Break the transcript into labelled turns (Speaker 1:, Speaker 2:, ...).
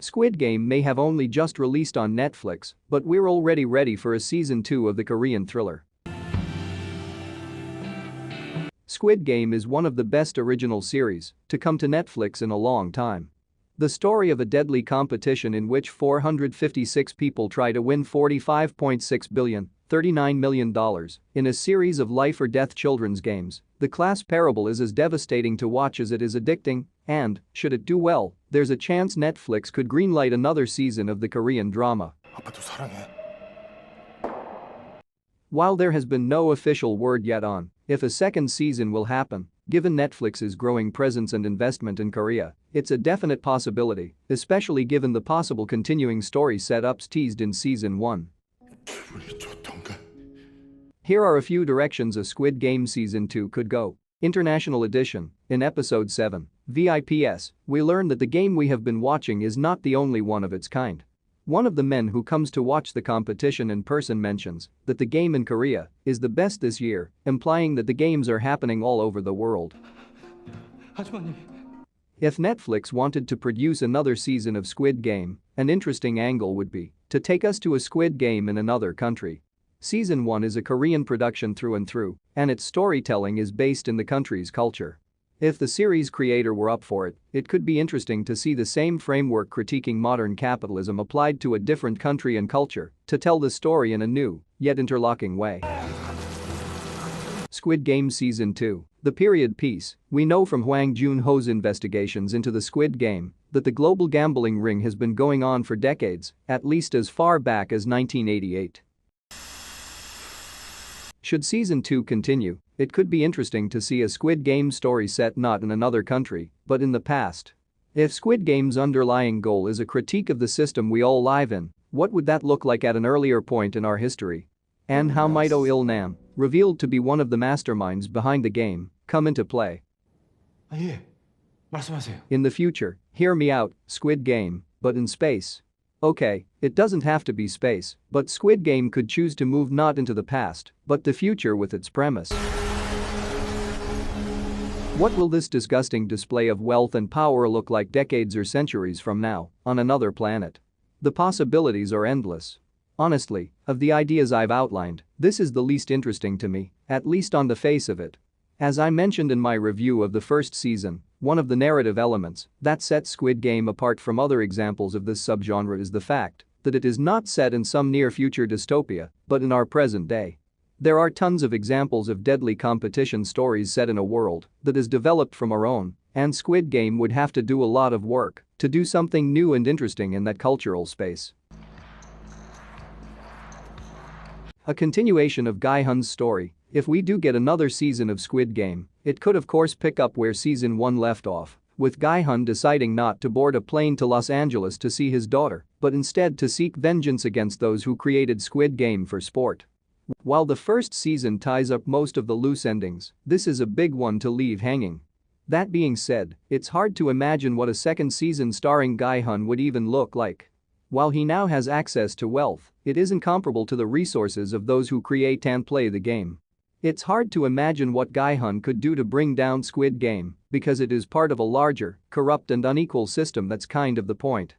Speaker 1: Squid Game may have only just released on Netflix, but we're already ready for a season 2 of the Korean thriller. Squid Game is one of the best original series to come to Netflix in a long time. The story of a deadly competition in which 456 people try to win $45.6 billion, $39 million, in a series of life-or-death children's games, the class parable is as devastating to watch as it is addicting, and, should it do well, there's a chance Netflix could greenlight another season of the Korean drama.
Speaker 2: 아빠도 사랑해.
Speaker 1: While there has been no official word yet on if a second season will happen, given Netflix's growing presence and investment in Korea, it's a definite possibility, especially given the possible continuing story setups teased in season 1. Here are a few directions a Squid Game season 2 could go. International edition. In episode 7, VIPS, we learn that the game we have been watching is not the only one of its kind. One of the men who comes to watch the competition in person mentions that the game in Korea is the best this year, implying that the games are happening all over the world. If Netflix wanted to produce another season of Squid Game, an interesting angle would be to take us to a Squid Game in another country. Season 1 is a Korean production through and through, and its storytelling is based in the country's culture. If the series creator were up for it, it could be interesting to see the same framework critiquing modern capitalism applied to a different country and culture to tell the story in a new, yet interlocking way. Squid Game Season 2. The period piece. We know from Hwang Joon-ho's investigations into the Squid Game that the global gambling ring has been going on for decades, at least as far back as 1988. Should Season 2 continue, it could be interesting to see a Squid Game story set not in another country, but in the past. If Squid Game's underlying goal is a critique of the system we all live in, what would that look like at an earlier point in our history? And how might Oh Il-nam, revealed to be one of the masterminds behind the game, come into play?
Speaker 2: 예, 말씀하세요.
Speaker 1: In the future, hear me out, Squid Game, but in space. Okay, it doesn't have to be space, but Squid Game could choose to move not into the past, but the future with its premise. What will this disgusting display of wealth and power look like decades or centuries from now, on another planet? The possibilities are endless. Honestly, of the ideas I've outlined, this is the least interesting to me, at least on the face of it. As I mentioned in my review of the first season, one of the narrative elements that sets Squid Game apart from other examples of this subgenre is the fact that it is not set in some near-future dystopia, but in our present day. There are tons of examples of deadly competition stories set in a world that is developed from our own, and Squid Game would have to do a lot of work to do something new and interesting in that cultural space. A continuation of Gi-hun's story. If we do get another season of Squid Game, it could of course pick up where season 1 left off, with Gi-hun deciding not to board a plane to Los Angeles to see his daughter, but instead to seek vengeance against those who created Squid Game for sport. While the first season ties up most of the loose endings, this is a big one to leave hanging. That being said, it's hard to imagine what a second season starring Gi-hun would even look like. While he now has access to wealth, it isn't comparable to the resources of those who create and play the game. It's hard to imagine what Gi-hun could do to bring down Squid Game because it is part of a larger, corrupt and unequal system. That's kind of the point.